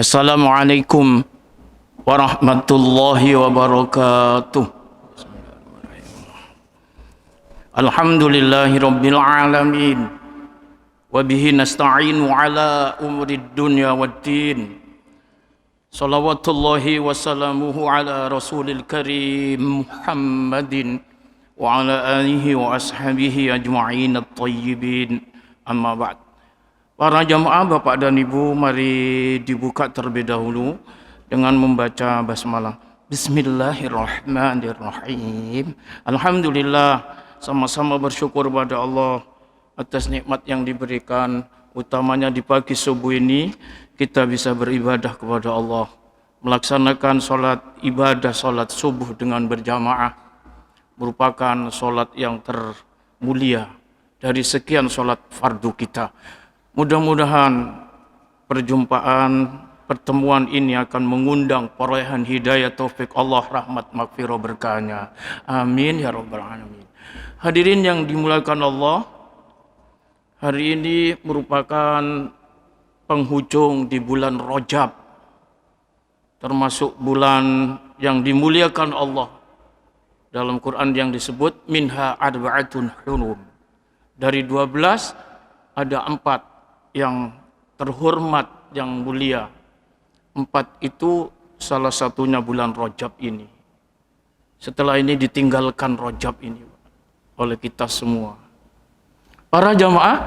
Assalamualaikum warahmatullahi wabarakatuh. Alhamdulillahi rabbil alamin. Wa bihi nasta'inu ala umurid dunya waddin. Salawatullahi wa salamuhu ala rasulil karim Muhammadin wa ala alihi wa ashabihi ajma'in at-tayyibin. Amma ba'd. Para jamaah Bapak dan Ibu, mari dibuka terlebih dahulu dengan membaca basmalah. Bismillahirrahmanirrahim. Alhamdulillah, sama-sama bersyukur pada Allah atas nikmat yang diberikan, utamanya di pagi subuh ini kita bisa beribadah kepada Allah, melaksanakan sholat ibadah sholat subuh dengan berjamaah, merupakan sholat yang termulia dari sekian sholat fardu kita. Mudah-mudahan pertemuan ini akan mengundang perolehan hidayah taufik Allah, rahmat maghfirah berkahnya. Amin ya rabbal alamin. Hadirin yang dimuliakan Allah, hari ini merupakan penghujung di bulan Rajab, termasuk bulan yang dimuliakan Allah. Dalam Quran yang disebut minha arba'atun hurum. Dari 12 ada 4 yang terhormat, yang mulia. 4 itu salah satunya bulan Rajab ini. Setelah ini ditinggalkan Rajab ini oleh kita semua. Para jamaah,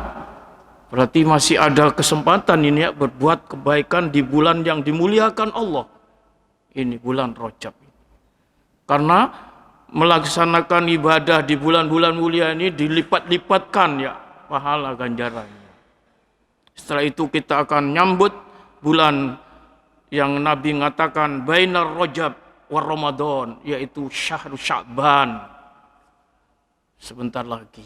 berarti masih ada kesempatan ini ya, berbuat kebaikan di bulan yang dimuliakan Allah. Ini bulan Rajab ini. Karena melaksanakan ibadah di bulan-bulan mulia ini dilipat-lipatkan ya pahala ganjarannya. Setelah itu kita akan nyambut bulan yang Nabi mengatakan bainar Rajab war Ramadan, yaitu syahrul Sya'ban. Sebentar lagi.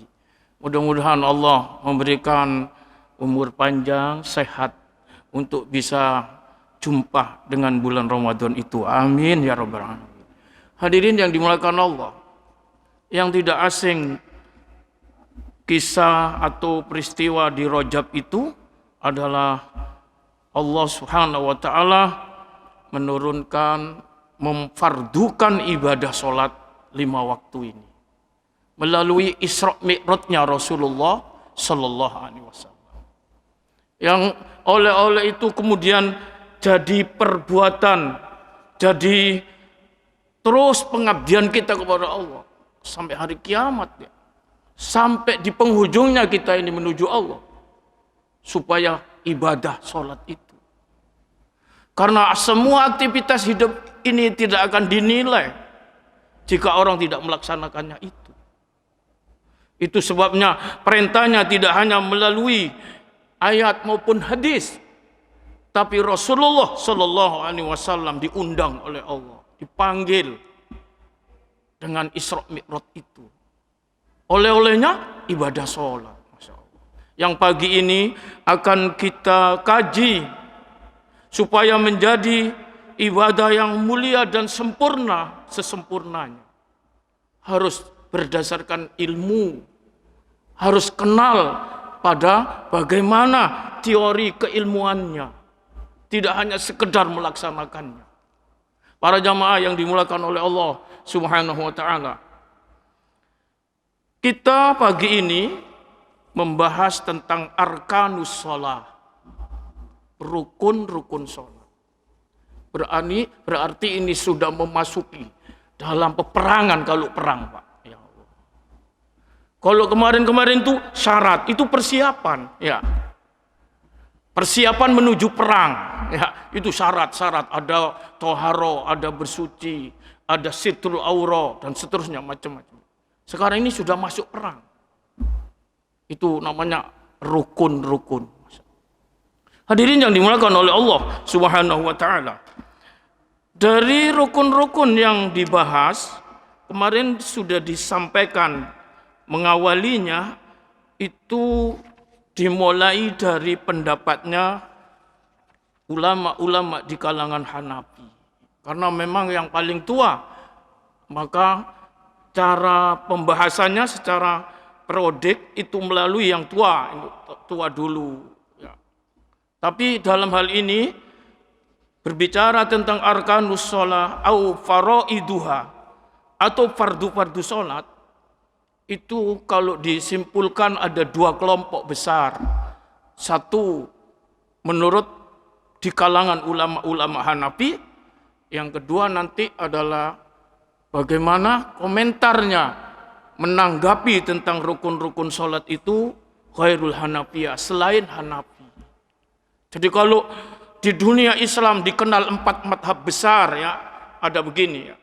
Mudah-mudahan Allah memberikan umur panjang, sehat untuk bisa jumpa dengan bulan Ramadan itu. Amin ya rabbal alamin. Hadirin yang dimuliakan Allah, yang tidak asing kisah atau peristiwa di Rajab itu adalah Allah Subhanahu wa taala menurunkan, memfardukan ibadah salat 5 waktu ini melalui Isra Mi'rajnya Rasulullah sallallahu alaihi wasallam. Yang oleh itu kemudian jadi perbuatan, jadi terus pengabdian kita kepada Allah sampai hari kiamat ya. Sampai di penghujungnya kita ini menuju Allah, supaya ibadah sholat itu. Karena semua aktivitas hidup ini tidak akan dinilai jika orang tidak melaksanakannya itu. Itu sebabnya perintahnya tidak hanya melalui ayat maupun hadis, tapi Rasulullah Shallallahu Alaihi Wasallam diundang oleh Allah, dipanggil dengan Isra Mi'raj itu. Oleh-olehnya ibadah sholat. Yang pagi ini akan kita kaji supaya menjadi ibadah yang mulia dan sempurna sesempurnanya. Harus berdasarkan ilmu, harus kenal pada bagaimana teori keilmuannya, tidak hanya sekedar melaksanakannya. Para jamaah yang dimuliakan oleh Allah Subhanahu wa taala, kita pagi ini membahas tentang arkanus shalah, rukun-rukun sholat. Berarti ini sudah memasuki dalam peperangan kalau perang, Pak. Ya Allah. Kalau kemarin-kemarin itu syarat, itu persiapan, ya. Persiapan menuju perang, ya. Itu syarat-syarat, ada toharo, ada bersuci, ada sitrul aura dan seterusnya macam-macam. Sekarang ini sudah masuk perang. Itu namanya rukun-rukun. Hadirin yang dimuliakan oleh Allah Subhanahu wa taala. Dari rukun-rukun yang dibahas, kemarin sudah disampaikan mengawalinya itu dimulai dari pendapatnya ulama-ulama di kalangan Hanafi. Karena memang yang paling tua, maka cara pembahasannya secara periodik itu melalui yang tua dulu. Ya. Tapi dalam hal ini berbicara tentang arkanus shalah au faraiduha atau fardu-fardu salat, itu kalau disimpulkan ada dua kelompok besar. Satu menurut di kalangan ulama-ulama Hanafi, yang kedua nanti adalah bagaimana komentarnya menanggapi tentang rukun-rukun salat itu ghairul Hanafiyah, selain Hanafi. Jadi kalau di dunia Islam dikenal 4 madhab besar ya, ada begini ya.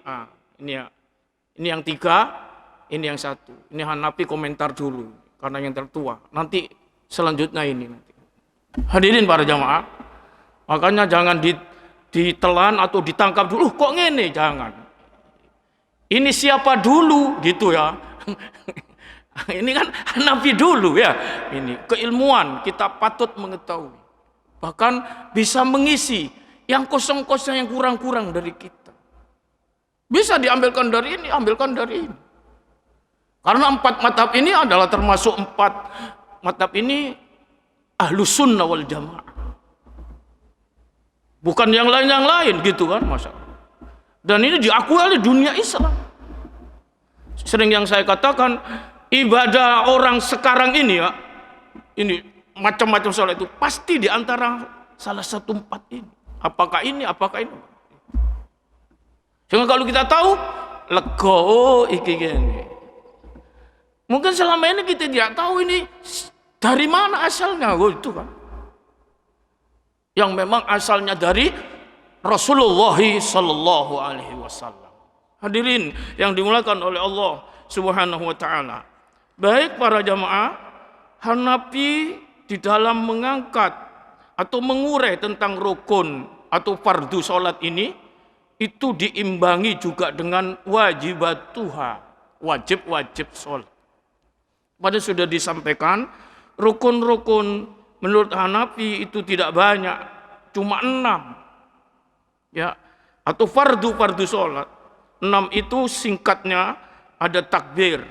Ini yang 3, ini yang 1. Ini Hanafi komentar dulu karena yang tertua. Nanti selanjutnya ini nanti. Hadirin para jamaah, makanya jangan ditelan atau ditangkap dulu. Kok ngene? Jangan. Ini siapa dulu gitu ya. Ini kan Hanafi dulu ya. Ini keilmuan kita patut mengetahui. Bahkan bisa mengisi yang kosong-kosong, yang kurang-kurang dari kita. Bisa diambilkan dari ini, ambilkan dari ini. Karena 4 madhab ini adalah termasuk 4 madhab ini Ahlus Sunnah wal Jamaah. Bukan yang lain gitu kan, Masya Allah. Dan ini diakui oleh dunia Islam. Sering yang saya katakan, ibadah orang sekarang ini ya, ini macam-macam sholat itu pasti di antara salah satu 4 ini. Apakah ini, apakah ini? Sehingga kalau kita tahu, lega, oh iki gini. Mungkin selama ini kita tidak tahu ini dari mana asalnya, oh itu kan. Yang memang asalnya dari Rasulullah sallallahu alaihi wasallam. Hadirin yang dimuliakan oleh Allah Subhanahu wa taala. Baik para jamaah, Hanafi di dalam mengangkat atau mengurai tentang rukun atau fardu salat ini itu diimbangi juga dengan wajibatuha, wajib-wajib salat. Pada sudah disampaikan rukun-rukun menurut Hanafi itu tidak banyak, cuma 6. Ya, atau fardu salat. 6 itu singkatnya ada takbir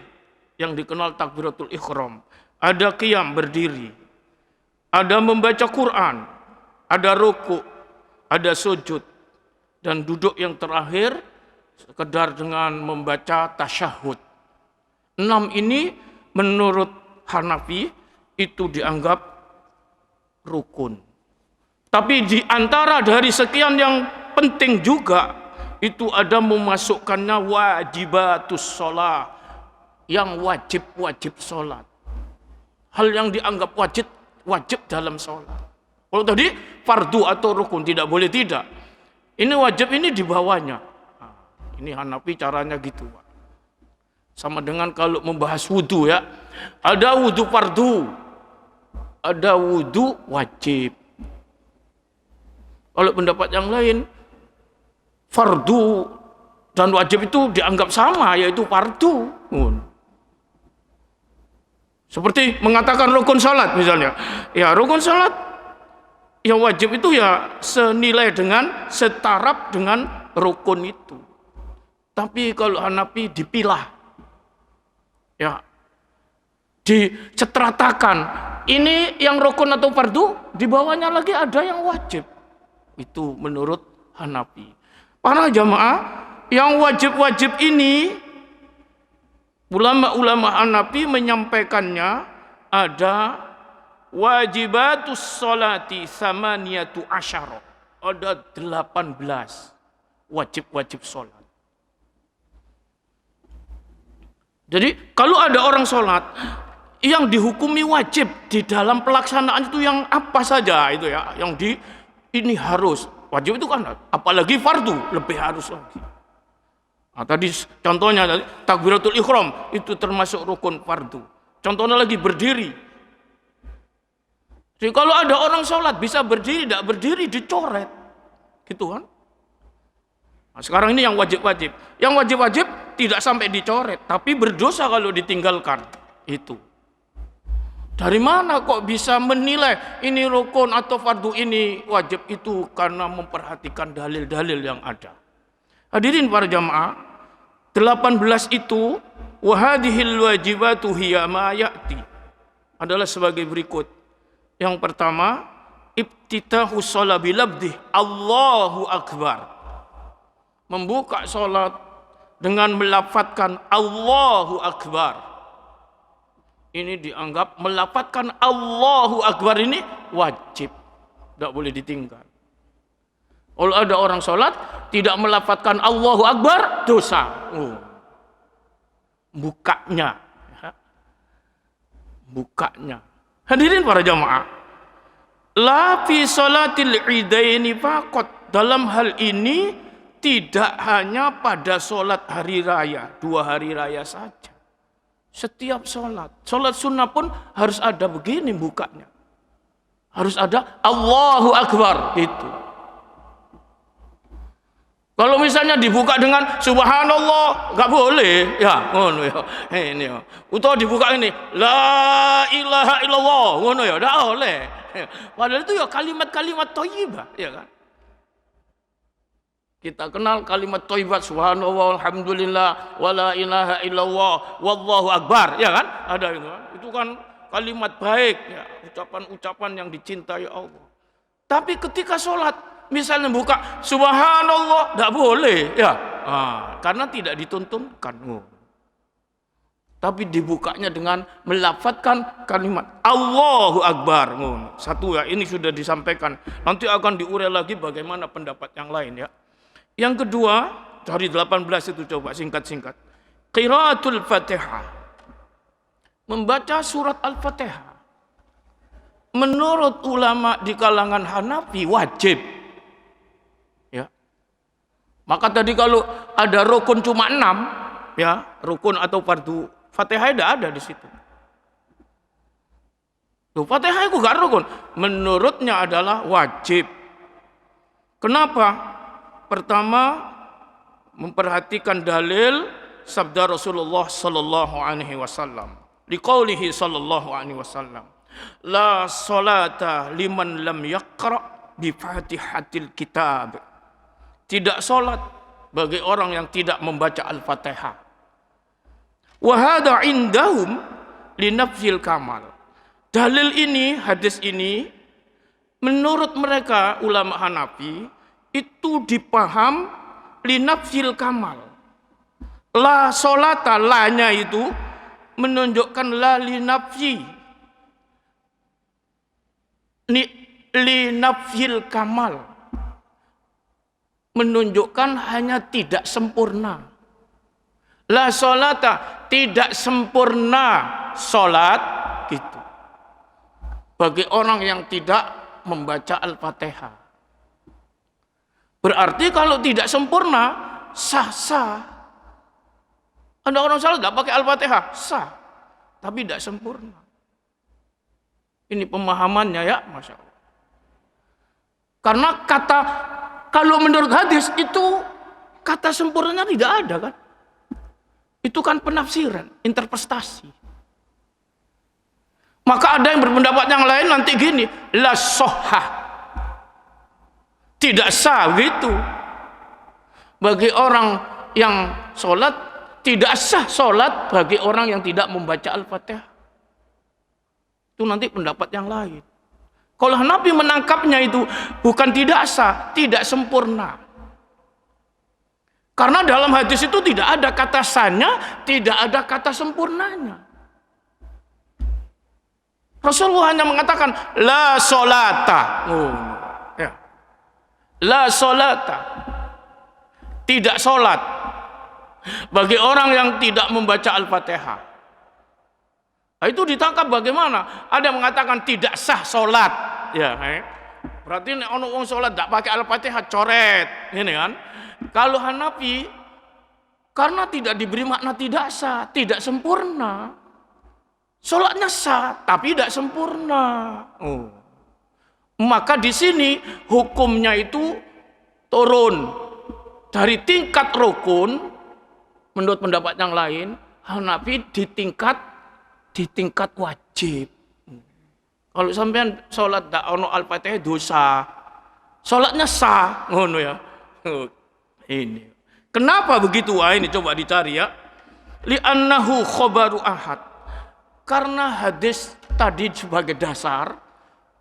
yang dikenal takbiratul ihram, ada qiyam berdiri, ada membaca Quran, ada ruku, ada sujud, dan duduk yang terakhir sekedar dengan membaca tasyahud. 6 ini menurut Hanafi itu dianggap rukun. Tapi di antara dari sekian yang penting juga itu ada memasukkannya wajibatus shalah, yang wajib sholat. Hal yang dianggap wajib dalam sholat. Kalau tadi fardu atau rukun tidak boleh tidak. Ini wajib, ini di bawahnya. Nah, ini Hanafi caranya gitu, Pak. Sama dengan kalau membahas wudu ya. Ada wudu fardu, ada wudu wajib. Kalau pendapat yang lain, fardu dan wajib itu dianggap sama, yaitu fardu. Seperti mengatakan rukun salat misalnya. Ya, rukun salat yang wajib itu ya senilai dengan, setaraf dengan rukun itu. Tapi kalau Hanafi dipilah. Ya. Dicetratakan. Ini yang rukun atau fardu, di bawahnya lagi ada yang wajib. Itu menurut Hanafi. Para jamaah, yang wajib-wajib ini ulama-ulama Hanafi menyampaikannya ada wajibatus sholati samaniyatu asyara. Ada 18 wajib-wajib sholat. Jadi kalau ada orang sholat yang dihukumi wajib di dalam pelaksanaan itu yang apa saja itu ya, yang ini harus wajib itu kan, apalagi fardu lebih harus lagi. Nah, tadi contohnya takbiratul ihram itu termasuk rukun fardu. Contohnya lagi berdiri. Jadi kalau ada orang sholat bisa berdiri, tidak berdiri dicoret, gitu kan? Nah, sekarang ini yang wajib-wajib. Yang wajib-wajib tidak sampai dicoret, tapi berdosa kalau ditinggalkan. Itu. Dari mana kok bisa menilai ini rukun atau fardu ini wajib? Itu karena memperhatikan dalil-dalil yang ada. Hadirin para jamaah, 18 itu wahadihil wajibatu hiya ma ya'ti adalah sebagai berikut. Yang pertama, Ibtitahu shalah bilabdih Allahu Akbar. Membuka salat dengan melafadzkan Allahu Akbar. Ini dianggap melafadzkan Allahu Akbar ini wajib, tidak boleh ditinggal. Kalau ada orang salat tidak melafadzkan Allahu Akbar, dosa. Bukanya, hadirin para jamaah, la fi salatil idaini faqat. Dalam hal ini tidak hanya pada salat hari raya, 2 hari raya saja. Setiap salat sunnah pun harus ada begini bukanya, harus ada Allahu Akbar itu. Kalau misalnya dibuka dengan subhanallah, nggak boleh, ya, ngono ya. Ini ya. Atau dibuka ini, la ilaha illallah, ngono ya, nggak boleh. Padahal itu ya kalimat-kalimat thayyibah, ya kan? Kita kenal kalimat thayyibah, subhanallah, alhamdulillah, wala ilaha illallah, wallahu akbar, ya kan? Ada itu kan? Itu kan kalimat baik, ya, ucapan-ucapan yang dicintai Allah. Tapi ketika sholat, misalnya buka subhanallah, tidak boleh, ya, karena tidak dituntunkan. Tapi dibukanya dengan melafadzkan kalimat Allahu Akbar. Satu ya, ini sudah disampaikan. Nanti akan diurai lagi bagaimana pendapat yang lain ya. Yang kedua, dari 18 itu coba singkat-singkat. Qiraatul Fatihah. Membaca surat Al-Fatihah. Menurut ulama di kalangan Hanafi wajib. Ya. Maka tadi kalau ada rukun cuma 6, ya, rukun atau fardu Fatihah tidak ada di situ. Loh, Fatihah itu gak rukun. Menurutnya adalah wajib. Kenapa? Pertama, memperhatikan dalil sabda Rasulullah sallallahu alaihi wasallam. Liqaulihi sallallahu alaihi wasallam, la salata liman lam yaqra bi Fatihatil kitab. Tidak salat bagi orang yang tidak membaca Al-Fatihah. Wa hadza indahum linafsil kamal. Dalil ini, hadis ini menurut mereka ulama Hanafi itu dipaham linafsil kamal. La solata, la-nya itu menunjukkan la linafsi. Linafsil kamal. Menunjukkan hanya tidak sempurna. La solata, tidak sempurna solat gitu. Bagi orang yang tidak membaca Al-Fatihah. Berarti kalau tidak sempurna, sah-sah. Ada orang salah tidak pakai Al-Fatihah, sah. Tapi tidak sempurna. Ini pemahamannya ya, Masya Allah. Karena kata, kalau menurut hadis itu, kata sempurnanya tidak ada kan. Itu kan penafsiran, interpretasi. Maka ada yang berpendapat yang lain nanti gini, la sohah. Tidak sah gitu. Bagi orang yang sholat, tidak sah sholat bagi orang yang tidak membaca Al-Fatihah. Itu nanti pendapat yang lain. Kalau Hanafi menangkapnya itu bukan tidak sah, tidak sempurna. Karena dalam hadis itu tidak ada kata sahnya, tidak ada kata sempurnanya. Rasulullah hanya mengatakan la sholata. La sholata, tidak sholat bagi orang yang tidak membaca Al-Fatihah. Nah, itu ditangkap bagaimana? Ada yang mengatakan tidak sah sholat, ya, berarti orang sholat tidak pakai Al-Fatihah coret, ini kan? Kalau Hanafi, karena tidak diberi makna tidak sah, tidak sempurna, sholatnya sah tapi tidak sempurna. Maka di sini hukumnya itu turun dari tingkat rukun menurut pendapat yang lain, Hanafi di tingkat wajib. Kalau sampean sholat dak ono Al-Fatihah dosa, sholatnya sah, ngono ya. Ini. Kenapa begitu? Ini coba dicari ya. Li'annahu khobaru ahad. Karena hadis tadi sebagai dasar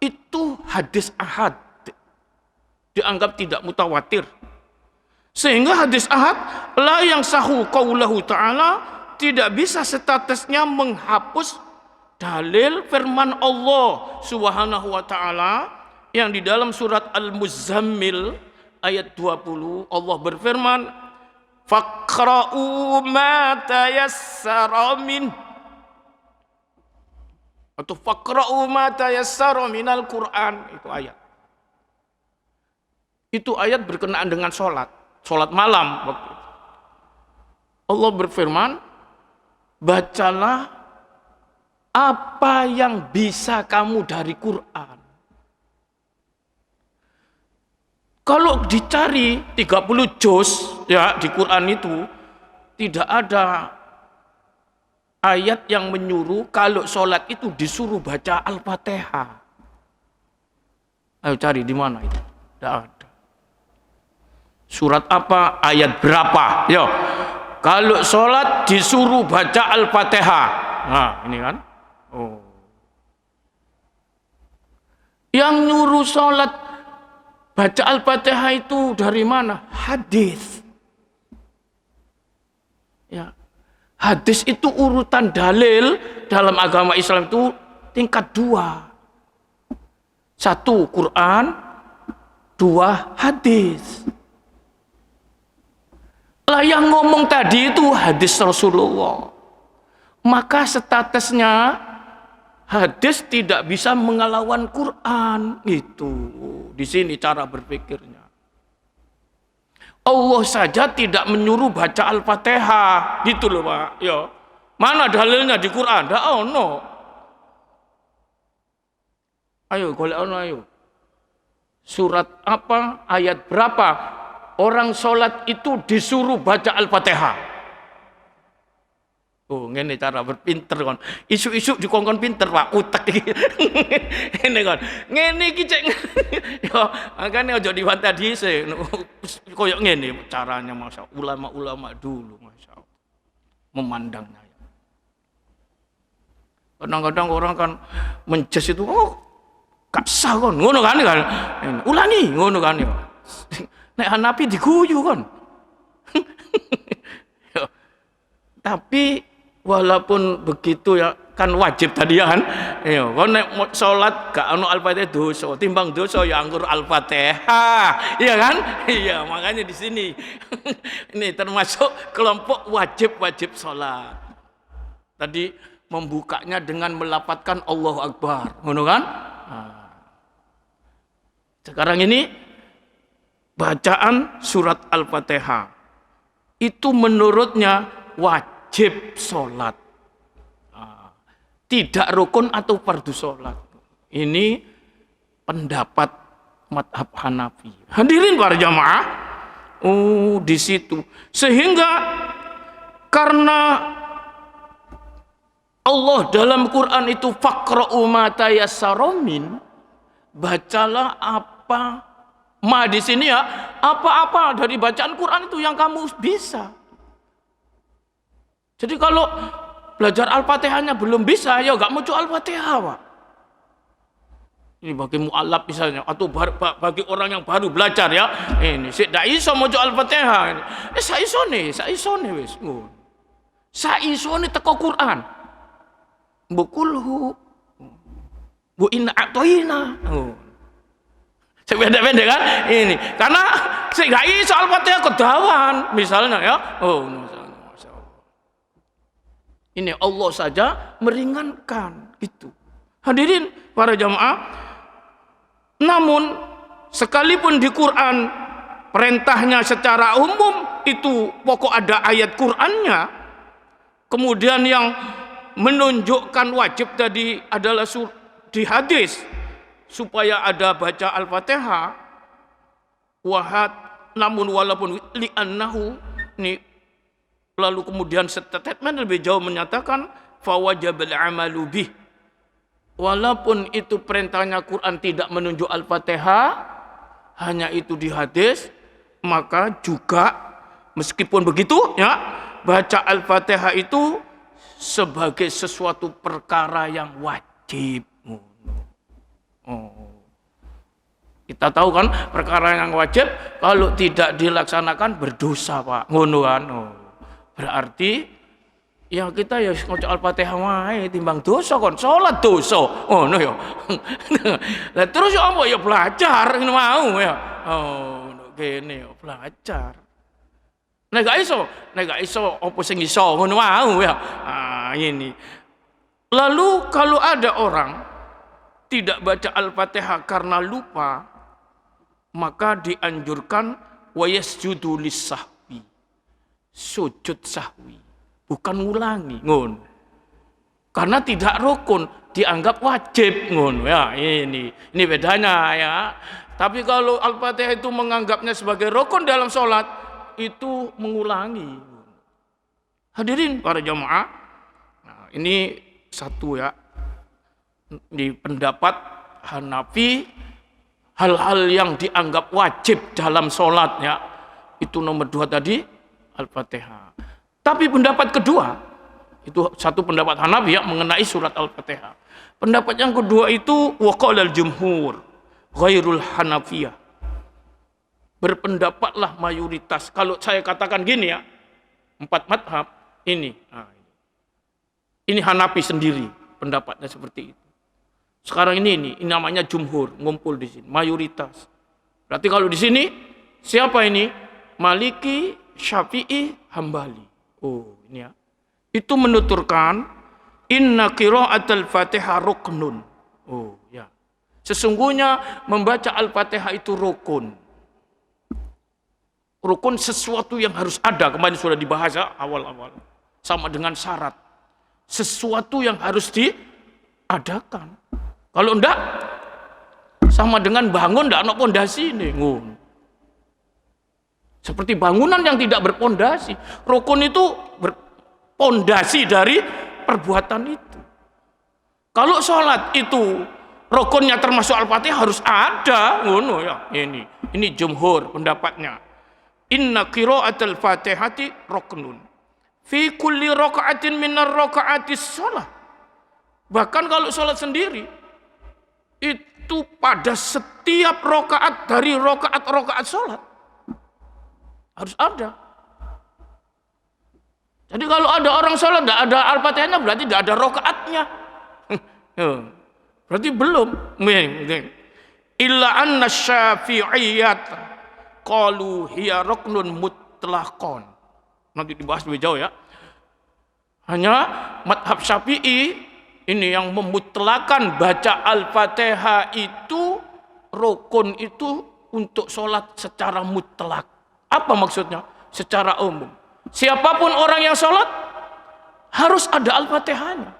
itu hadis ahad, dianggap tidak mutawatir. Sehingga hadis ahad la yang sahu qaulahu ta'ala, tidak bisa statusnya menghapus dalil firman Allah Subhanahu wa taala yang di dalam surat Al-Muzammil ayat 20 Allah berfirman, faqra'u ma tayassara min, atau faqra'u ma tayassara minal Qur'an. Itu ayat berkenaan dengan sholat malam. Allah berfirman, bacalah apa yang bisa kamu dari Quran. Kalau dicari 30 juz ya di Quran itu tidak ada ayat yang menyuruh kalau sholat itu disuruh baca Al-Fatihah. Ayo cari di mana itu? Tidak ada. Surat apa? Ayat berapa? Yo. Kalau sholat disuruh baca Al-Fatihah. Nah, ini kan. Oh. Yang nyuruh sholat baca Al-Fatihah itu dari mana? Hadis. Ya. Hadis itu urutan dalil dalam agama Islam itu tingkat 2. 1 Quran, 2 hadis. Lah yang ngomong tadi itu hadis Rasulullah. Maka statusnya hadis tidak bisa mengelawan Quran. Itu di sini cara berpikirnya. Allah saja tidak menyuruh baca Al-Fatihah, gitu loh Pak. Ya. Mana dalilnya di Quran? Ndak ono. Ayo golek ono ayo. Surat apa? Ayat berapa? Orang sholat itu disuruh baca Al-Fatihah. Oh, ngene cara berpinter kon. Isu-isu dikongkon pinter Pak, utek iki. Ngene kon. Ngene iki cek. Yo, makane aja diwantah dhisik. Koyok ngene caranya masa ulama-ulama dulu Masya Allah. Memandangnya. Kadang-kadang orang kan menjes itu, oh, gak sah kon. Ngono kan. Ulangi ngono kan ya. Nek Hanafi diguyu kan. Tapi walaupun begitu ya kan wajib tadi ya kan. Ya, kon nek salat gak ono Al-Fatihah dosa, timbang dosa ya anggur Al-Fatihah. Iya kan? Iya, makanya di sini ini termasuk kelompok wajib salat. Tadi membukanya dengan melafadzkan Allahu Akbar. Ngono kan? Nah. Sekarang ini bacaan surat Al-Fatihah itu menurutnya wajib sholat, tidak rukun atau fardu sholat. Ini pendapat madhab Hanafi. Hadirin para jamaah, di situ sehingga karena Allah dalam Quran itu faqra'u ma tayassara min, bacalah apa ma di sini ya, apa-apa dari bacaan Quran itu yang kamu bisa. Jadi kalau belajar Al-Fatihahnya belum bisa, ya gak mau Al-Fatihah Pak. Ini bagi mu'alaf misalnya, atau bagi orang yang baru belajar ya, ini sik ndak iso maca Al-Fatihah. Saisone wis. Saisone teko Quran. Bukulhu. Bu inna atoina. Sependek-pendek kan ini karena sehingga iso Al-Fatihah kedawan misalnya ya. Masya Allah. Ini Allah saja meringankan itu. Hadirin para jamaah, namun sekalipun di Quran perintahnya secara umum itu pokok ada ayat Qurannya, kemudian yang menunjukkan wajib tadi adalah di hadis supaya ada baca Al-Fatihah. Namun walaupun li'annahu ini, lalu kemudian statement lebih jauh menyatakan fawajabal amalu bih, walaupun itu perintahnya Quran tidak menunjuk Al-Fatihah, hanya itu di hadis, maka juga meskipun begitu ya, baca Al-Fatihah itu sebagai sesuatu perkara yang wajib. Oh. Kita tahu kan perkara yang wajib kalau tidak dilaksanakan berdosa, Pak. Ngono kan. Oh. Berarti ya kita ya ngoco Al-Fatihah wae timbang dosa kon salat dosa. Ngono ya. Lah terus ya apa ya belajar ngono mau ya. Oh, kene ya belajar. Nek gak iso apa sing iso ngono mau ya. Ah, ini. Lalu kalau ada orang tidak baca Al-Fatihah karena lupa, maka dianjurkan wayasjudu lis-sahwi. Sujud sahwi, bukan ngulangi, ngono. Karena tidak rukun, dianggap wajib, ngono ya. Ini bedanya ya. Tapi kalau Al-Fatihah itu menganggapnya sebagai rukun dalam sholat, itu mengulangi. Hadirin para jamaah, nah, ini satu ya. Di pendapat Hanafi, hal-hal yang dianggap wajib dalam sholatnya itu nomor 2 tadi Al-Fatihah. Tapi pendapat kedua, itu satu pendapat Hanafi ya mengenai surat Al-Fatihah. Pendapat yang kedua itu waqala al-jumhur ghairul Hanafiyah. Berpendapatlah mayoritas. Kalau saya katakan gini ya, 4 madhab ini. Nah, ini Hanafi sendiri pendapatnya seperti itu. Sekarang ini namanya jumhur, ngumpul di sini, mayoritas. Berarti kalau di sini siapa ini? Maliki, Syafi'i, Hambali. Oh, ini ya. Itu menuturkan inna qira'atul Fatihah ruknun. Oh, ya. Sesungguhnya membaca Al-Fatihah itu rukun. Rukun sesuatu yang harus ada, kemarin sudah dibahas ya, awal-awal. Sama dengan syarat. Sesuatu yang harus diadakan. Kalau enggak, sama dengan bangun enggak ada pondasi ini. Seperti bangunan yang tidak berpondasi. Rukun itu berpondasi dari perbuatan itu. Kalau sholat itu rukunnya termasuk Al-Fatihah harus ada. Ngono ya. Ini jumhur pendapatnya. Inna qira'atul Fatihati ruknun. Fi kulli raka'atin minar raka'atis shalah. Bahkan kalau sholat sendiri, itu pada setiap rakaat dari rakaat sholat harus ada. Jadi kalau ada orang sholat tidak ada Al-Fatihahnya berarti tidak ada rakaatnya. Berarti belum. Illa anna syafi'iyat qalu hiya ruknun mutlaqan. Nanti dibahas lebih jauh ya. Hanya madhab Syafi'i ini yang memutlakan baca Al-Fatihah itu rukun itu untuk sholat secara mutlak. Apa maksudnya? Secara umum. Siapapun orang yang sholat harus ada Al-Fatihahnya.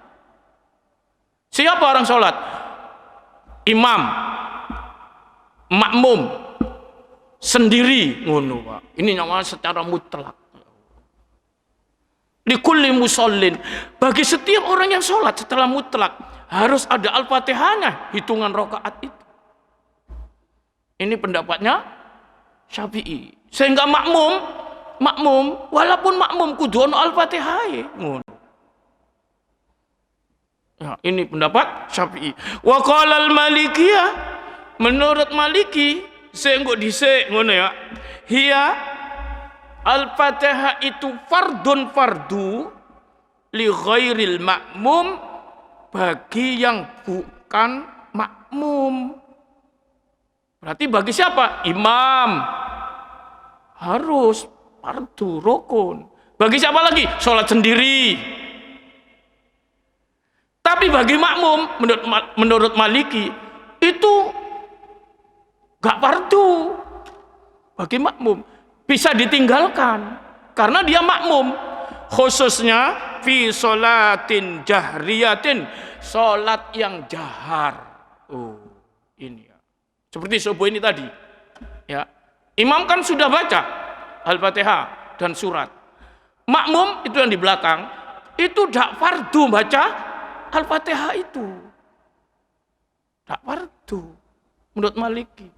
Siapa orang sholat? Imam, makmum, sendiri, ngono Pak. Ini namanya secara mutlak. Likulli musallin, bagi setiap orang yang sholat setelah mutlak harus ada Al-Fatihahnya, hitungan rakaat itu. Ini pendapatnya Syafi'i. Sehingga makmum walaupun makmum kudu ono Al-Fatihah. Ya, ini pendapat Syafi'i. Wa qala al-Malikiyah, menurut Maliki, senggo dhisik ngono ya. Hiya Al-Fatihah itu fardu li ghairil makmum, bagi yang bukan makmum. Berarti bagi siapa? Imam. Harus fardu rukun. Bagi siapa lagi? Sholat sendiri. Tapi bagi makmum menurut Maliki itu gak fardu. Bagi makmum bisa ditinggalkan karena dia makmum, khususnya fi sholatin jahriyatin, sholat yang jahar. Oh, ini ya. Seperti subuh ini tadi. Ya. Imam kan sudah baca Al-Fatihah dan surat. Makmum itu yang di belakang itu tidak fardu baca Al-Fatihah itu. Tidak fardu menurut Maliki.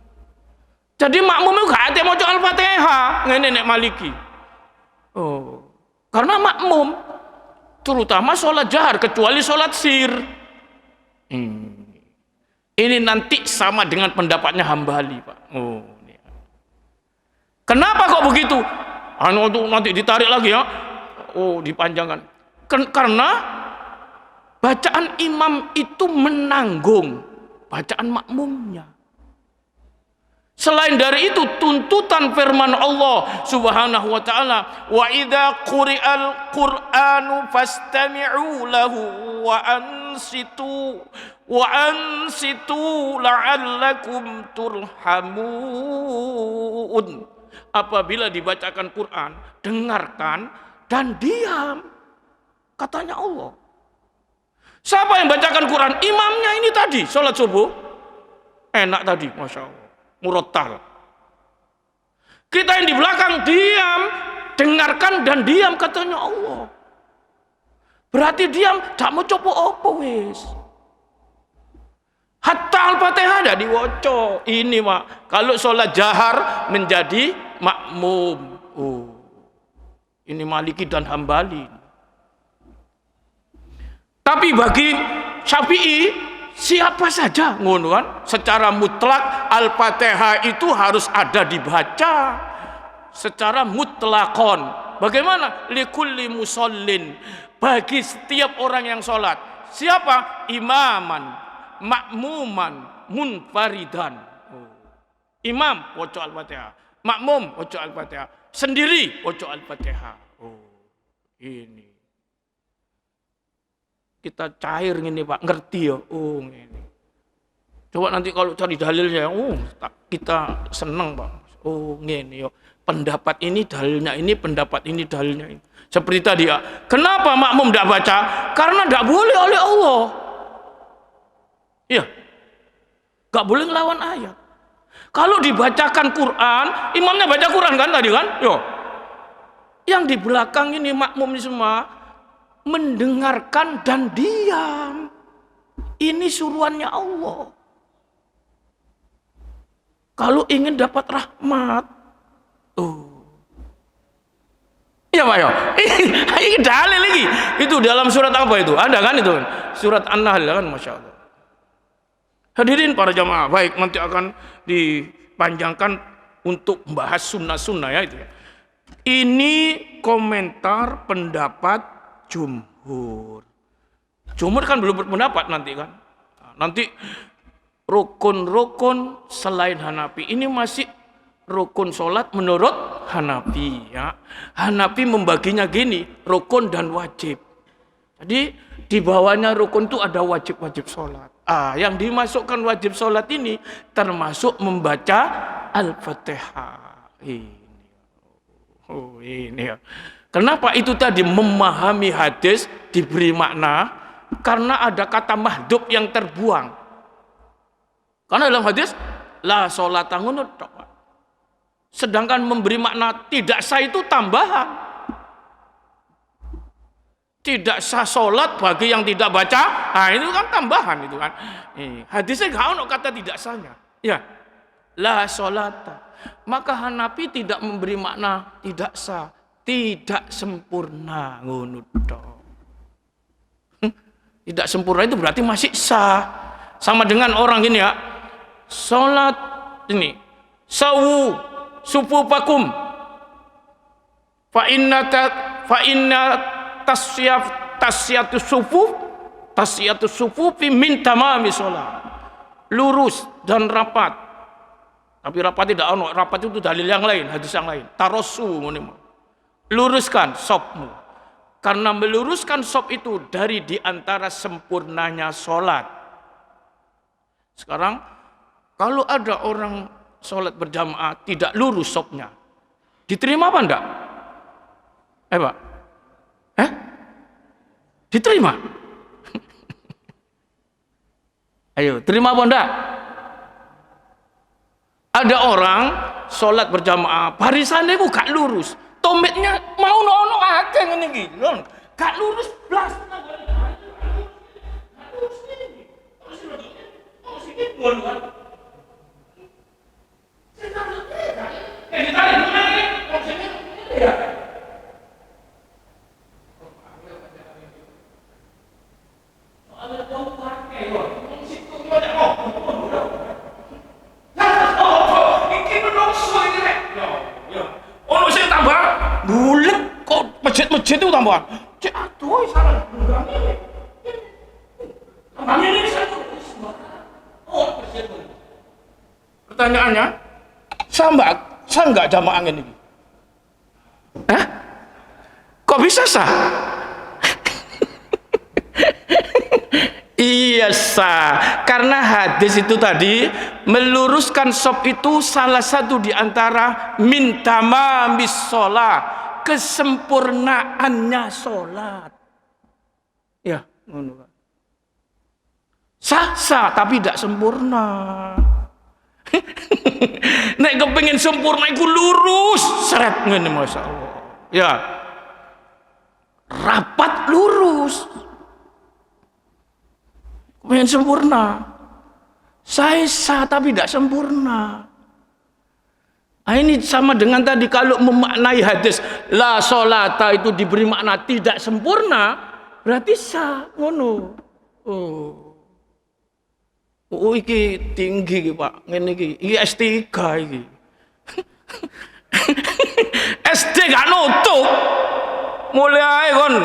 Jadi makmum itu gak ada mau Al-Fatihah, ngene nek Maliki. Oh, karena makmum terutama sholat jahar, kecuali sholat sir. Ini nanti sama dengan pendapatnya Hambali, Pak. Oh, ini. Kenapa kok begitu? Itu nanti ditarik lagi ya. Oh, dipanjangkan. Karena bacaan imam itu menanggung bacaan makmumnya. Selain dari itu, tuntutan firman Allah Subhanahu wa taala, "Wa idza quri'al Qur'anu fastami'u lahu wa ansitu la'allakum turhamun." Apabila dibacakan Quran, dengarkan dan diam. Katanya Allah. Siapa yang bacakan Quran? Imamnya ini tadi, sholat subuh. Enak tadi, Masya Allah. Murattal. Kita yang di belakang diam, dengarkan dan diam, katanya Allah. Berarti diam, tak mau coba apa wis. Hatta Al-Fatihah ada diwoco. Ini Pak, kalau sholat jahar menjadi makmum. Oh, ini Maliki dan Hambali. Tapi bagi Syafi'i, siapa saja ngono kan, secara mutlak Al-Fatihah itu harus ada dibaca secara mutlakon. Bagaimana? Likulli musallin, bagi setiap orang yang sholat. Siapa? Imaman, makmuman, munfaridan. Imam waca Al-Fatihah, makmum waca Al-Fatihah, sendiri waca Al-Fatihah. Ini kita cair gini Pak, ngerti ya. Ini. Coba nanti kalau cari dalilnya, kita senang Pak. Ngene yo. Pendapat ini dalilnya ini, pendapat ini dalilnya ini. Seperti tadi ya. Kenapa makmum tidak baca? Karena tidak boleh oleh Allah. Iya. Gak boleh ngelawan ayat. Kalau dibacakan Quran, imamnya baca Quran kan tadi kan? Yo. Yang di belakang ini makmum ini semua mendengarkan dan diam. Ini suruhannya Allah. Kalau ingin dapat rahmat, iya Pak ya. Ini dalil lagi. Itu dalam surat apa itu? Ada kan itu? Surat An-Nahl kan, Masya Allah. Hadirin para jamaah, baik nanti akan dipanjangkan untuk membahas sunnah-sunnah ya itu. Ini komentar pendapat jumhur. Jumhur kan belum berpendapat nanti kan. Nanti rukun-rukun selain Hanafi ini masih rukun sholat menurut Hanafi ya. Hanafi membaginya gini, rukun dan wajib. Jadi di bawahnya rukun itu ada wajib-wajib sholat. Yang dimasukkan wajib sholat ini termasuk membaca Al-Fatihah. Ini ya. Kenapa itu tadi memahami hadis diberi makna? Karena ada kata mahdhuf yang terbuang. Karena dalam hadis la sholata ngono tok. Sedangkan memberi makna tidak sah itu tambahan. Tidak sah sholat bagi yang tidak baca. Nah itu kan tambahan itu kan. Hadisnya nggak ono kata tidak sahnya. Ya, la sholata. Maka Hanafi tidak memberi makna tidak sah, tidak sempurna ngono tok. Tidak sempurna itu berarti masih sah. Sama dengan orang ini ya. Sholat ini sawu sufufakum fa inna tasyatu sufufi min tamami sholat. Lurus dan rapat. Tapi rapat tidak ono, rapat itu dalil yang lain, hadis yang lain. Tarosu ngono. Luruskan sopmu. Karena meluruskan sop itu dari diantara sempurnanya sholat. Sekarang kalau ada orang sholat berjamaah tidak lurus sopnya, diterima apa enggak? Pak? Diterima? Ayo, terima apa enggak? Ada orang sholat berjamaah, barisannya itu gak lurus. Tometnya mau ono akeh ngene iki, lho. Gak lurus blas. masjid-masjid itu tambahan. Cek aduh salah tunggang ini. Tunggang ini satu. Oh, masjid. Pertanyaannya, sah enggak jamaah ini? Hah? Kok bisa sah? Iya sah, karena hadis itu tadi meluruskan sop itu salah satu di antara min tamamis sholat, kesempurnaannya sholat. Ya, sah tapi tidak sempurna. Nek kepengin sempurna iku lurus, seret ngene masyaallah. Ya. Rapat lurus. Kepengin sempurna. Saya sah tapi tidak sempurna. Nah, ini sama dengan tadi kalau memaknai hadis la sholata itu diberi makna tidak sempurna, berarti sah ngono. Oh iki tinggi iki Pak, ngene iki S3 iki. SD gak nutup. Mulai ae kon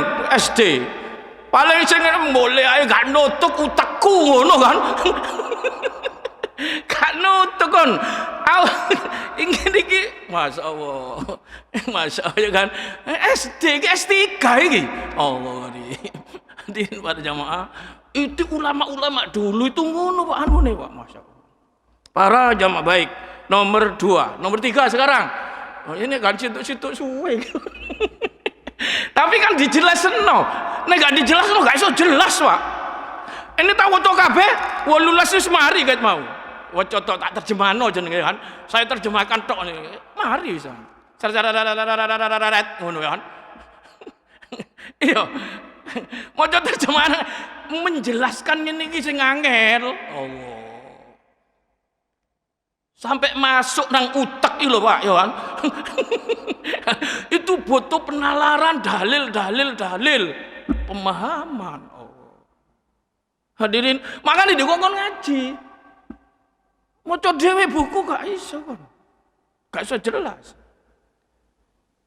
SD. Paling sing mulai ae gak nutup utekku ngono kan. Gak nutup kon. Ingin iki masyaallah. Masyaallah kan. SD iki S3 iki. Allah di para jamaah itu ulama-ulama dulu itu ngono Pak anune Pak masyaallah. Para jamaah baik. Nomor 2, nomor 3 sekarang. Oh, ini kan situ-situ suwe. Tapi kan dijelasin no. Nek gak dijelasin no gak iso jelas Pak. Ini tak waca kabeh 18 wis mari ket mau. Waca tok tak terjemahno jenenge kan. Saya terjemahkan tok niki. Mari bisa. Ngono kan. Iya. Maca terjemahan menjelaskan ini sing angel. Allah. Sampai masuk nang utek iki lho Pak, ya kan. Itu butuh penalaran dalil, pemahaman. Oh. Hadirin, makanya dikongkon ngaji. Maca dhewe buku gak iso kon. Gak iso jelas.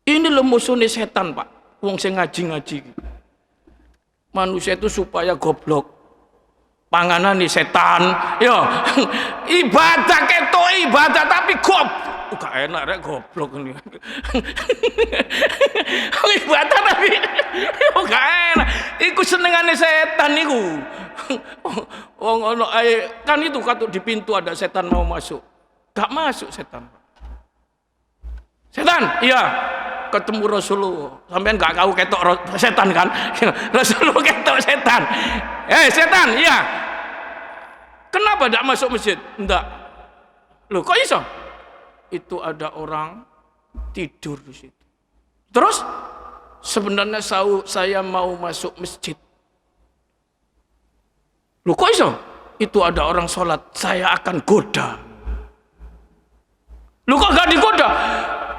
Ini lho musuhnya setan Pak, wong sing ngaji-ngaji. Manusia itu supaya goblok. Panganan nih setan, yo ibadah ketok ibadah tapi gak enak rek goblok ini. Ibadah tapi gak enak. Iku senengane setan niku. Wong ono kan itu katut di pintu ada setan mau masuk. Gak masuk setan. Setan, iya. Ketemu Rasulullah. Sampean gak tahu ketok setan kan? Rasulullah ketok setan. Setan, iya. Kenapa tidak masuk masjid? Enggak. Loh, kok iso? Itu ada orang tidur di situ. Terus sebenarnya saya mau masuk masjid. Loh, kok iso? Itu ada orang sholat. Saya akan goda. Loh, kok gak digoda?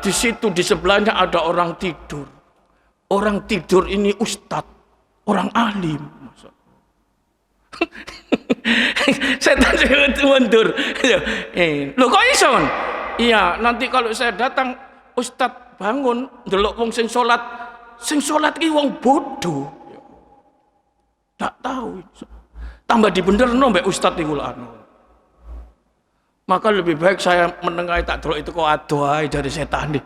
Di situ di sebelahnya ada orang tidur. Orang tidur ini ustadz, orang alim. Setan mundur. Loh kok iso? Iya, nanti kalau saya datang ustadz bangun ndelok wong sing salat ki wong bodoh. Tak tahu. Tambah dibenerno mbek ustadz iku anu. Maka lebih baik saya menengahi tak delok itu kok adoh dari setan nih.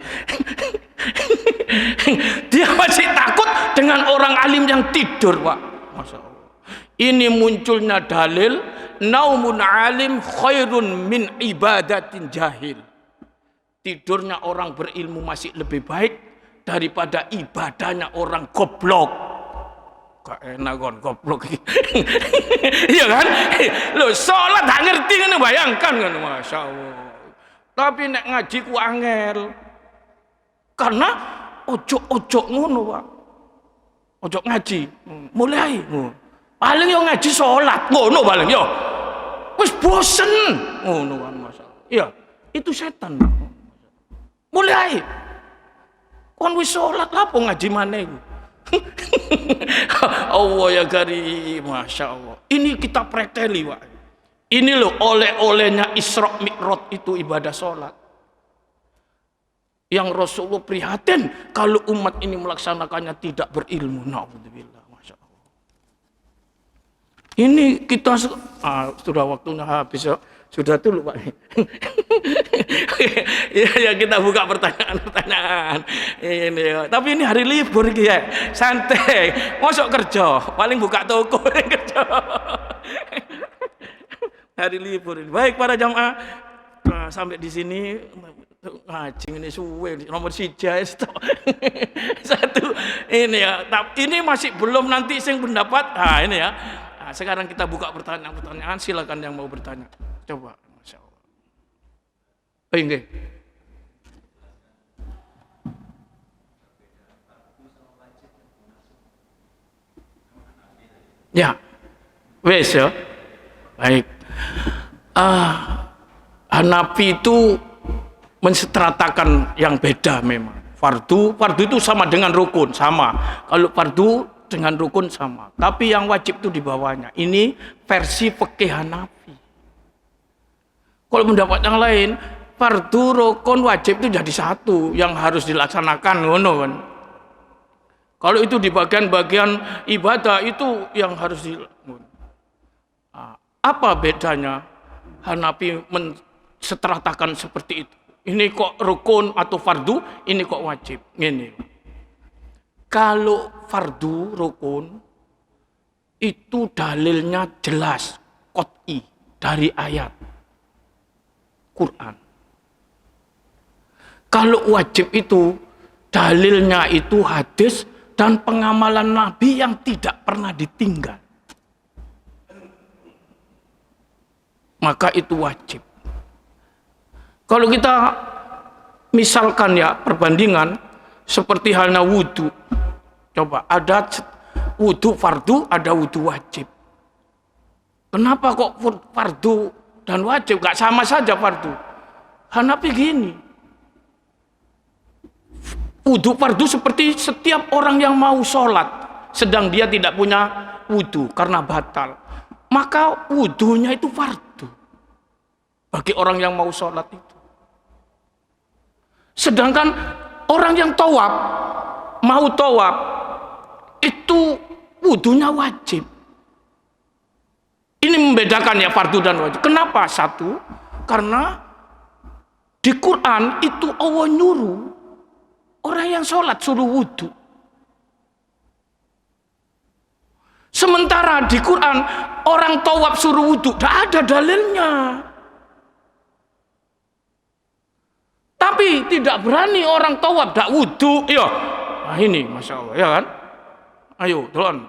Dia masih takut dengan orang alim yang tidur, Pak. Masya Allah. Ini munculnya dalil naumun alim khairun min ibadatin jahil. Tidurnya orang berilmu masih lebih baik daripada ibadahnya orang goblok. Gak enak kon goblok. Iya kan? Loh, sholat gak ngerti kan, bayangkan kan, Masya Allah. Tapi nek ngaji ku angel. Karena ojo ngono, Pak. Ojo ngaji. Mulai. Paling yo ngaji sholat ngono paling yo. Wis bosen ngono kan, Masya Allah. Iya, itu setan. Mulai. Kon wis sholat apa ngaji maneh iku? Allah ya karim, Masya Allah. Ini kita preteli, Pak. Ini loh oleh-olehnya Isra Mi'raj itu ibadah sholat. Yang Rasulullah prihatin kalau umat ini melaksanakannya tidak berilmu. Na'udzubillah, Masya Allah. Ini kita sudah waktunya habis ya. Sudah dulu Pak. Ya kita buka pertanyaan-pertanyaan. Ini ya. Tapi ini hari libur ya. Santai. Masuk kerja, paling buka toko kerja. Hari libur ini. Baik para jamaah, sampai di sini ngaji ini suwe nomor satu ini ya. Ini masih belum nanti sing pendapat. Ini ya. Nah, sekarang kita buka pertanyaan-pertanyaan. Silakan yang mau bertanya. Coba, Masya Allah. Enggak. Ya, wes ya. Baik. Hanafi itu menseteratakan yang beda memang. Fardu itu sama dengan rukun, sama. Kalau fardu dengan rukun sama. Tapi yang wajib itu di bawahnya. Ini versi fikih Hanafi. Kalau pendapat yang lain, fardu, rukun, wajib itu jadi satu yang harus dilaksanakan, ngono kan. Kalau itu di bagian-bagian ibadah itu yang harus dilakukan. Apa bedanya Hanafi menseteratakan seperti itu? Ini kok rukun atau fardu, ini kok wajib. Ini. Kalau fardu, rukun, itu dalilnya jelas, qot'i, dari ayat Quran. Kalau wajib itu, dalilnya itu hadis dan pengamalan Nabi yang tidak pernah ditinggal. Maka itu wajib. Kalau kita misalkan ya perbandingan seperti halnya wudhu. Coba ada wudhu fardu, ada wudhu wajib. Kenapa kok fardu dan wajib? Gak sama saja fardu. Hanafi gini. Wudhu fardu seperti setiap orang yang mau sholat. Sedang dia tidak punya wudhu karena batal. Maka wudhunya itu fardu. Bagi orang yang mau sholat itu. Sedangkan orang yang tawaf, mau tawaf, itu wudhunya wajib. Ini membedakan ya fardu dan wajib. Kenapa? Satu, karena di Quran itu Allah nyuruh orang yang sholat suruh wudhu. Sementara di Quran orang tawaf suruh wudhu, tidak ada dalilnya. Tapi tidak berani orang tawaf tidak wudhu. Iya, nah ini Masya Allah, ya kan? Ayo, tuan.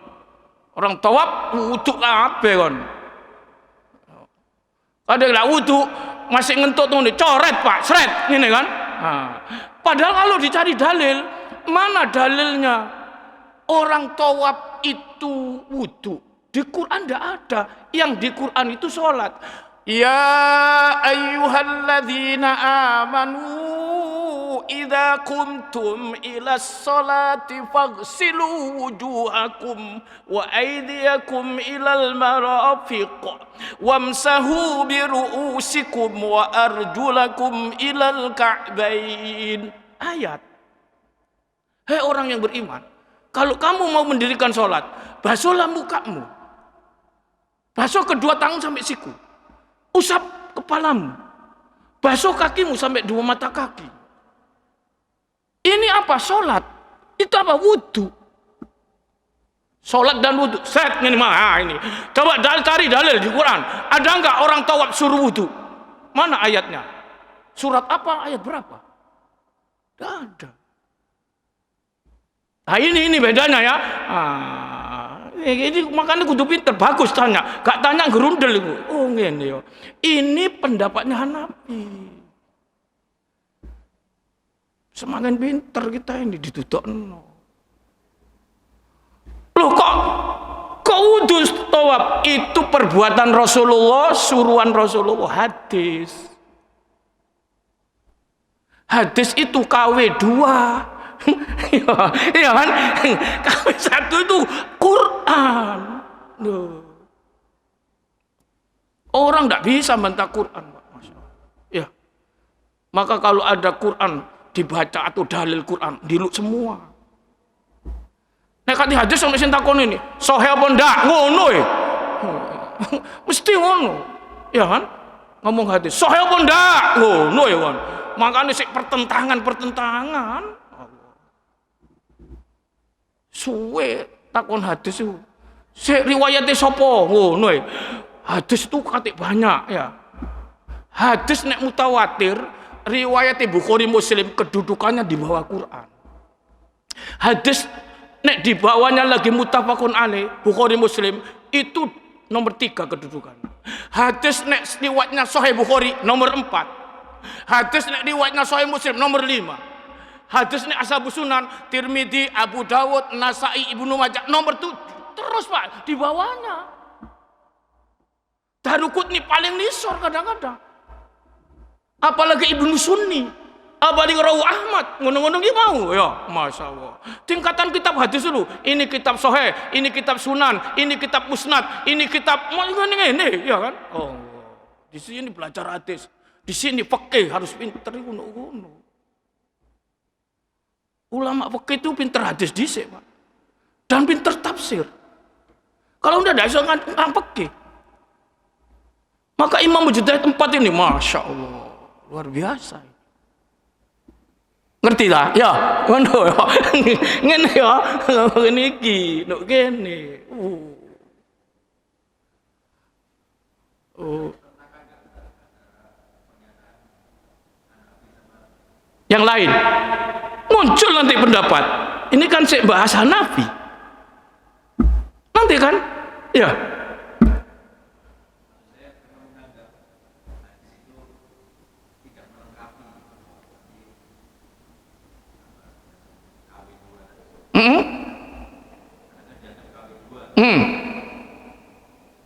Orang tawaf wudhu apa kan? Ada tidak wudhu masih ngentut tuh coret Pak, seret, ini kan? Nah, padahal kalau dicari dalil, mana dalilnya orang tawaf itu wudhu? Di Quran tidak ada. Yang di Quran itu sholat. Ya ayyuhalladzina amanu idza qumtum ila sholati faghsilu wujuhakum wa aydiyakum ilal marafiq wamsahu bi ru'usikum wa arjulakum ilal ka'bain. Ayat. Hei orang yang beriman, kalau kamu mau mendirikan sholat, basuhlah mukamu, basuh kedua tangan sampai siku, usap kepalamu, basuh kakimu sampai dua mata kaki. Ini apa? Sholat. Itu apa? Wudhu. Sholat dan wudhu. Set ini mah ini. Coba cari dalil di Quran. Ada enggak orang tawaf suruh wudhu? Mana ayatnya? Surat apa? Ayat berapa? Tidak ada. Nah ini bedanya ya. Ini makanya kudu pinter, bagus tanya. Gak tanya gerundel itu. Oh ngene yo. Ini pendapatnya Hanafi. Semakin pinter kita ini ditutupno. Loh kok wudhu tawaf itu perbuatan Rasulullah, suruhan Rasulullah, hadis. Hadis itu KW 2. Iya kan? KW 1 itu Quran. Orang tidak bisa bantah Quran, Pak. Masya Allah. Ya. Maka kalau ada Quran dibaca atau dalil Quran, diluk semua. Nek kati hadis sampe sing takon ini, sahih apa ndak? Ngono ya. Mesti ngono. Ya kan? Ngomong hadis, sahih apa ndak? Ngono ya kan. Makane sik pertentangan. Suwe takon hadis itu. Sik riwayate sapa? Ngono ya. Hadis itu katik banyak ya. Hadis nek mutawatir, riwayat Bukhari Muslim kedudukannya di bawah Quran. Hadis nek di bawahnya lagi muttafaqun alaih Bukhari Muslim itu nomor 3 kedudukan. Hadis nek riwayatnya Sahih Bukhari nomor 4. Hadis nek riwayatnya Sahih Muslim nomor 5. Hadis nek Ashabus Sunan Tirmidzi, Abu Dawud, Nasai, Ibnu Majah nomor 7. Terus Pak di bawahnya. Daruqutni paling nisor kadang-kadang. Apalagi Ibnu Sunni, apalagi Rawu Ahmad, ngono-ngono ki mau ya, Masya Allah. Tingkatan kitab hadis dulu, ini kitab Sahih, ini kitab Sunan, ini kitab Musnad, ini kitab ini, ya kan? Oh, di sini belajar hadis, di sini fikih harus pinter ngono-ngono. Ulama fikih itu pinter hadis dhisik, Pak. Dan pinter tafsir. Kalau udah iso kan fikih. Maka Imam Mujtahid 4 ini, Masya Allah. Luar biasa. Ngerti lah? Ya, ngono ya. Ngene ya. Ngene iki, nek kene. Yang lain muncul nanti pendapat. Ini kan sik bahas Hanafi. Nanti kan? Ya.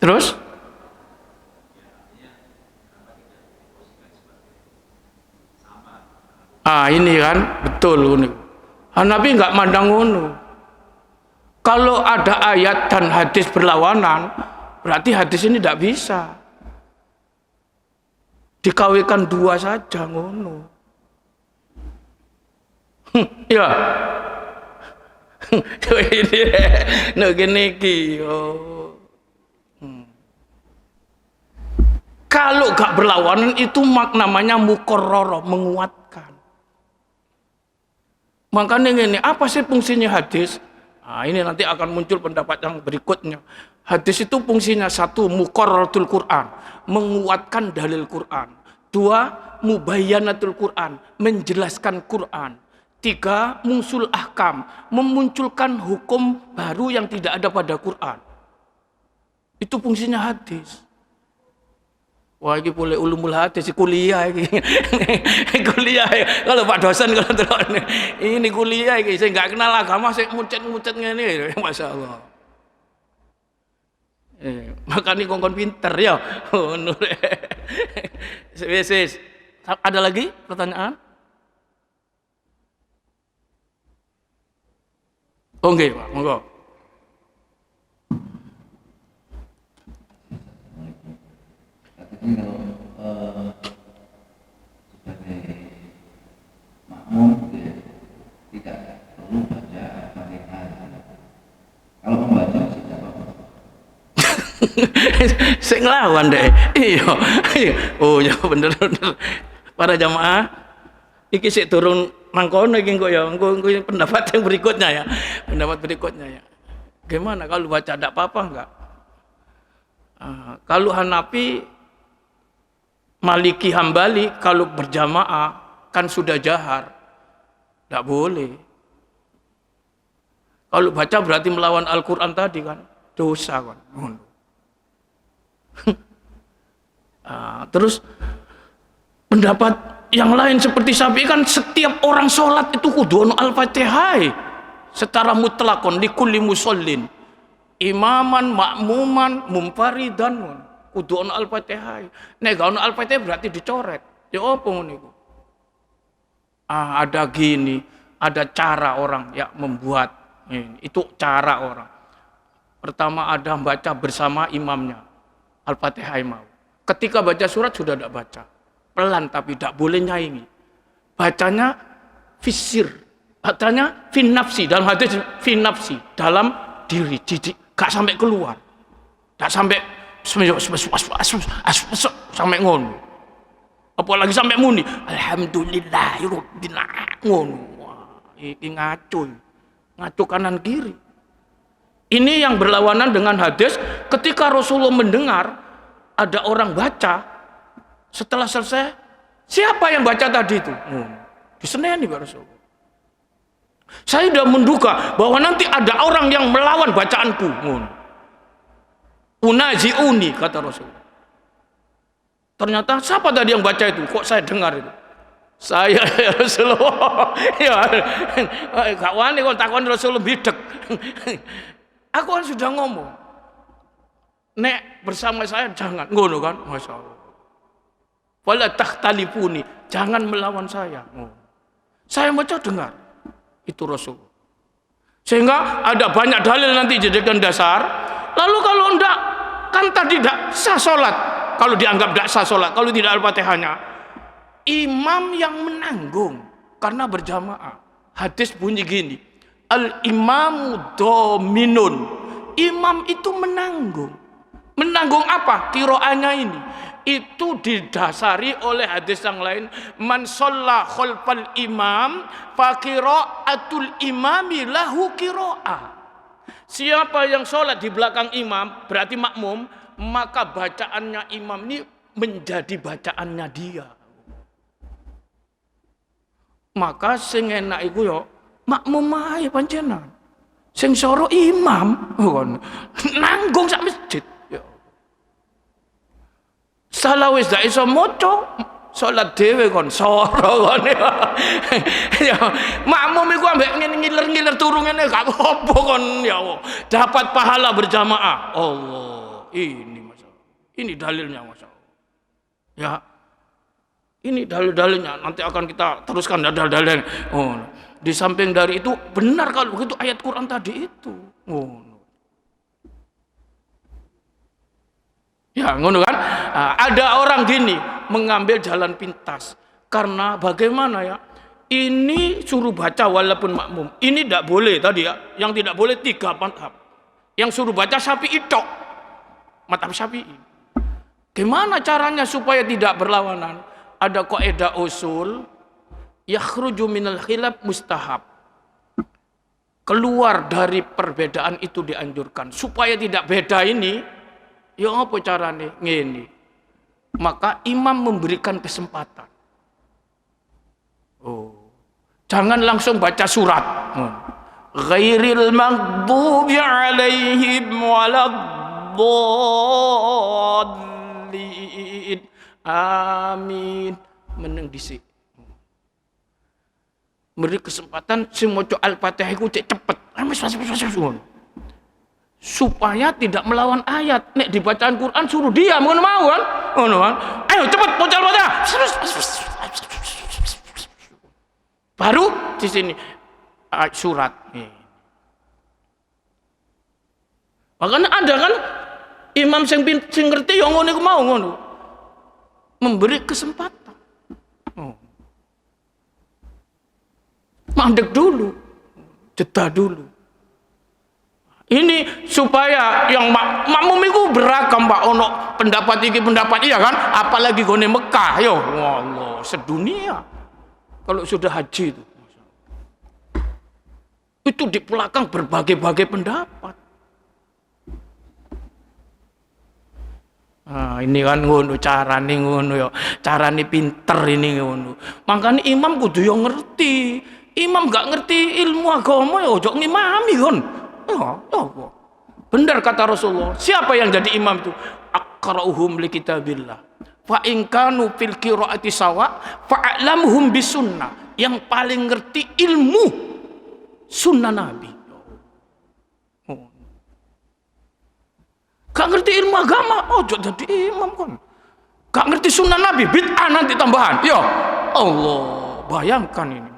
Terus? Ini kan betul. Hanafi nggak mandang ngono. Kalau ada ayat dan hadis berlawanan, berarti hadis ini tidak bisa dikawinkan dua saja ngono. Ya. Ini nek kene iki. Kalau gak berlawanan itu namanya muqarrarah, menguatkan. Makanya ini apa sih fungsinya hadis? Ini nanti akan muncul pendapat yang berikutnya. Hadis itu fungsinya 1, muqarraratul Quran, menguatkan dalil Quran. 2, mubayyanatul Quran, menjelaskan Quran. 3, mungsul ahkam, memunculkan hukum baru yang tidak ada pada Quran. Itu fungsinya hadis. Wah, ini boleh ulumul hadis, kuliah ini. Kuliah. Kalau Pak dosen kalau terus ini kuliah ini, saya nggak kenal agama, saya muncet ngene, Masya Allah. Makanya kongkon pinter ya. Ada lagi pertanyaan? Oke, Pak, monggo. Ini kalau sebagai makmum tidak perlu baca Fatihah. Kalau membaca tidak apa-apa. Saya ngelawan deh. Iya. Oh ya bener. Para jamaah, iki sik turun mangkono iki kok ya. Engko pendapat yang berikutnya ya. Pendapat berikutnya ya. Gimana kalau baca tidak apa-apa enggak? Kalau Hanafi, Maliki, Hambali kalau berjamaah kan sudah jahar, tidak boleh. Kalau baca berarti melawan Al-Quran tadi kan, dosa kan. Terus pendapat yang lain seperti Syafi'i kan setiap orang sholat itu kudu ono Al-Fatihah secara mutlakon likulli musallin, imaman, makmuman, munfaridan. Kudu ono Al-Fatihah. Nek gak ono Al-Fatihah berarti dicoret. Ya apa ngono iku? Ada gini, ada cara orang ya membuat. Itu cara orang. Pertama ada baca bersama imamnya. Al-Fatihah mau. Ketika baca surat sudah tidak baca. Pelan tapi tidak boleh nyaingi. Bacanya fisir. Artinya fin nafsi, dalam hadis fin nafsi, dalam diri, gak sampai keluar. Gak sampai sampai ngono. Apalagi sampai muni alhamdulillah rabbil ngono. Wah, iki ngaco kanan kiri. Ini yang berlawanan dengan hadis ketika Rasulullah mendengar ada orang baca, setelah selesai siapa yang baca tadi itu? Diseneni Pak Rasulullah. Saya sudah menduga bahwa nanti ada orang yang melawan bacaanku. Unazi'uni, kata Rasulullah. Ternyata siapa tadi yang baca itu? Kok saya dengar itu? Saya ya Rasulullah. Ya, gak wani kok takon Rasulullah bidek. Aku kan sudah ngomong. Nek bersama saya jangan ngono kan, Masya Allah. Wala takhtalifuni, jangan melawan saya. Saya baca dengar. Itu Rasul. Sehingga ada banyak dalil nanti dijadikan dasar. Lalu kalau enggak, kan tadi tidak sah sholat. Kalau dianggap tidak sah sholat, kalau tidak Al-Fatihahnya, imam yang menanggung karena berjamaah. Hadis bunyi gini, al-imamu dominun. Imam itu menanggung. Menanggung apa? Kiroannya ini. Itu didasari oleh hadis yang lain, man shalla khalfal imam fa qira'atul imami lahu qira'ah. Siapa yang sholat di belakang imam berarti makmum, maka bacaannya imam ini menjadi bacaannya dia. Maka sing enak iku yo makmum ae panjenengan. Sing soro imam nanggung sak masjid. Salah wis dak iso maca, salat dhewe kon soro kon. Ya, makmum iku ambek ngiler-ngiler turu ngene gak apa kon ya Allah. Dapat pahala berjamaah. Allah, ini masalah. Ini dalilnya masalah. Ya. Ini dalil-dalilnya, nanti akan kita teruskan dalil-dalil. Di samping dari itu benar kalau begitu ayat Quran tadi itu. Ya, ngono kan? Ada orang gini mengambil jalan pintas karena bagaimana ya? Ini suruh baca walaupun makmum. Ini tidak boleh tadi ya. Yang tidak boleh 3 madhab. Yang suruh baca Syafi'i tok. Madhab Syafi'i. Gimana caranya supaya tidak berlawanan? Ada kaidah usul yakhruju minal khilaf mustahab. Keluar dari perbedaan itu dianjurkan. Supaya tidak beda ini, ya apa caranya? Ngene. Maka imam memberikan kesempatan. Jangan langsung baca surat. Ghairil maghdubi alaihim waladdallin. Amin. Meneng dhisik. Beri kesempatan sing maca Al-Fatihah iku cepet. Supaya tidak melawan ayat. Nek dibacaan Quran suruh diam, ngono mau kan? Ngono kan? Ayo cepet baca Al-Fatihah. Baru di sini surat. Makanya ada kan imam sing ngerti ya ngono iku mau ngono. Memberi kesempatan. Mandek dulu. Jeda dulu. Ini supaya yang makmum itu beragam Pak, ono pendapat iki pendapat iya kan, apalagi gone Mekah yo, Allah sedunia. Kalau sudah haji itu di belakang berbagai-bagai pendapat. Ini kan ngono carane ngono yo, carane pinter ini ngono. Makanya imam kudu yo ngerti. Imam gak ngerti ilmu agama yo ojo ngimami kon. Ya, benar kata Rasulullah. Siapa yang jadi imam itu? Aqra'uhum li kitabillah. Fa in kanu fil qiraati sawa fa'lamhum bisunnah. Yang paling ngerti ilmu sunnah Nabi. Gak ngerti ilmu agama, ojo jadi imam kon. Gak ngerti sunnah Nabi, bid'ah nanti tambahan. Ya Allah, bayangkan ini.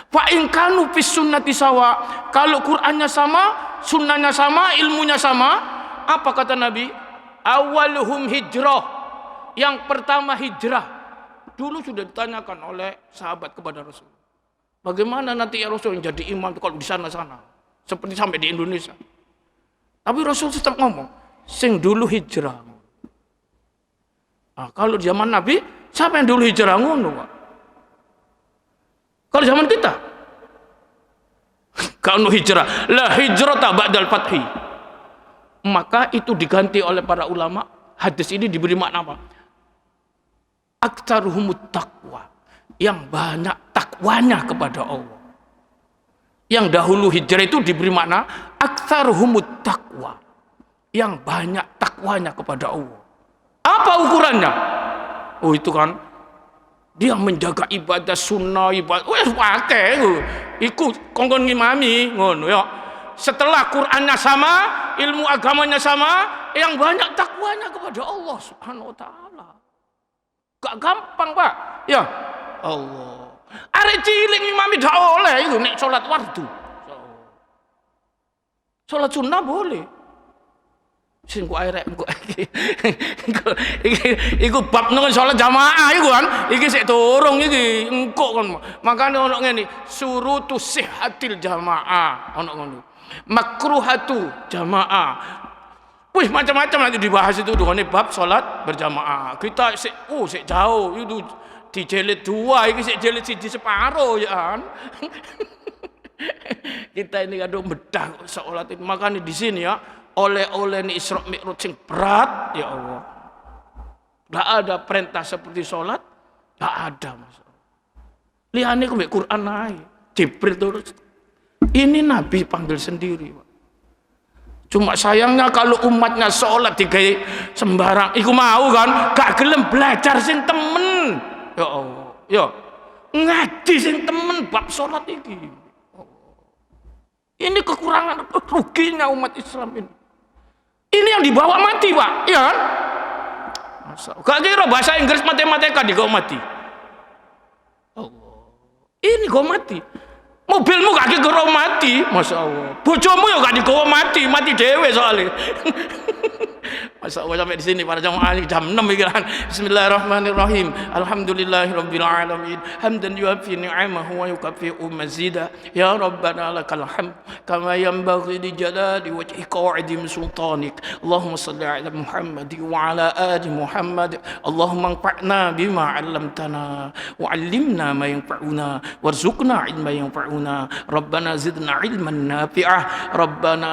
Fa in kanu fis sunnati sawa, kalau Qur'annya sama, sunnahnya sama, ilmunya sama, apa kata Nabi? Awaluhum hijrah. Yang pertama hijrah. Dulu sudah ditanyakan oleh sahabat kepada Rasul. Bagaimana nanti ya Rasul yang jadi imam kalau di sana-sana? Seperti sampai di Indonesia. Tapi Rasul tetap ngomong, sing dulu hijrah. Nah, kalau zaman Nabi, siapa yang dulu hijrah ngono, Pak? Kalau zaman kita, kalau hijrah, la hijrata ba'dal fathi. Maka itu diganti oleh para ulama. Hadis ini diberi makna apa? Aktsaruhumut taqwa, yang banyak takwanya kepada Allah. Yang dahulu hijrah itu diberi makna aktsaruhumut taqwa, yang banyak takwanya kepada Allah. Apa ukurannya? Oh, itu kan dia menjaga ibadah sunnah, ibadah wes pakai iku kongkon ngimami ngono ya. Setelah Qur'annya sama, ilmu agamanya sama, yang banyak takwanya kepada Allah Subhanahu wa taala. Gak gampang, Pak. Ya Allah. Arek cilik ngimami dak oleh iku nek salat fardu. Salat sunnah boleh. Sing ku arek engko iku bab nang salat jamaah iku kan. Iki sik turung iki engko kon. Makane ono ngene, surutu sihhatil jamaah, ono ngono. Makruhatu jamaah. Wih, macam-macam nanti dibahas itu dengan bab salat berjamaah. Kita sik jauh itu dijilid 2, iki sik jilid 1 separo ya kan. Kita ini kadang bedah salat itu. Makanya di sini ya, oleh-oleh ni Isra Mi'raj sing berat ya Allah. Enggak ada perintah seperti salat, enggak ada masalah. Liyane ku mek Quran ae. Jibril terus. Ini Nabi panggil sendiri, Pak. Cuma sayangnya kalau umatnya sholat digawe sembarang, iku mau kan, gak gelem belajar sing temen. Ya Allah, ya ngaji sing temen bab sholat iki. Ini kekurangan, ruginya umat Islam ini. Ini yang dibawa mati, Pak, ya kan? Masa, gak kira bahasa Inggris matematika digawa mati. Allah, ini gawa mati. Mobilmu gak digawa mati, Masya Allah. Bojomu ya gak digawa mati, mati dewe soalnya. Masya Allah, sampai di sini para jamaah jam 6 pikiran. Bismillahirrahmanirrahim. Alhamdulillahirabbil alamin. Hamdan yuafi ni'amahu wa yukafi'u mazida. Ya Rabbana lakal hamd kama yanbaghi li jalali wajhika wa 'azimi sultanik. Allahumma shalli ala Muhammad wa ala ali Muhammad. Allahumma anfa'na bima 'allamtana wa 'allimna ma yanfa'una warzuqna 'ilma yanfa'una. Rabbana zidna 'ilman nafi'ah. Rabbana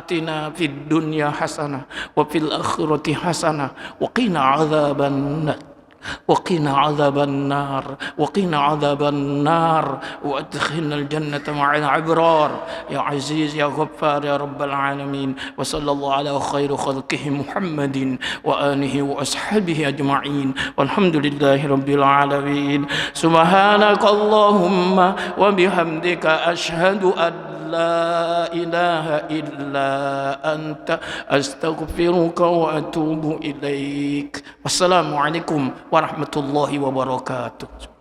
atina fid dunya hasanah wa fil akhirati hasanah wa qina adzaban nar وقنا عذاب النار وقنا عذاب النار وادخلنا الجنة مع الأبرار يا عزيز يا غفار يا رب العالمين وصلى الله على خير خلقه محمد وآله وأصحابه أجمعين والحمد لله رب العالمين سبحانك اللهم وبحمدك أشهد أن لا إله إلا أنت أستغفرك وأتوب إليك والسلام عليكم warahmatullahi wabarakatuh.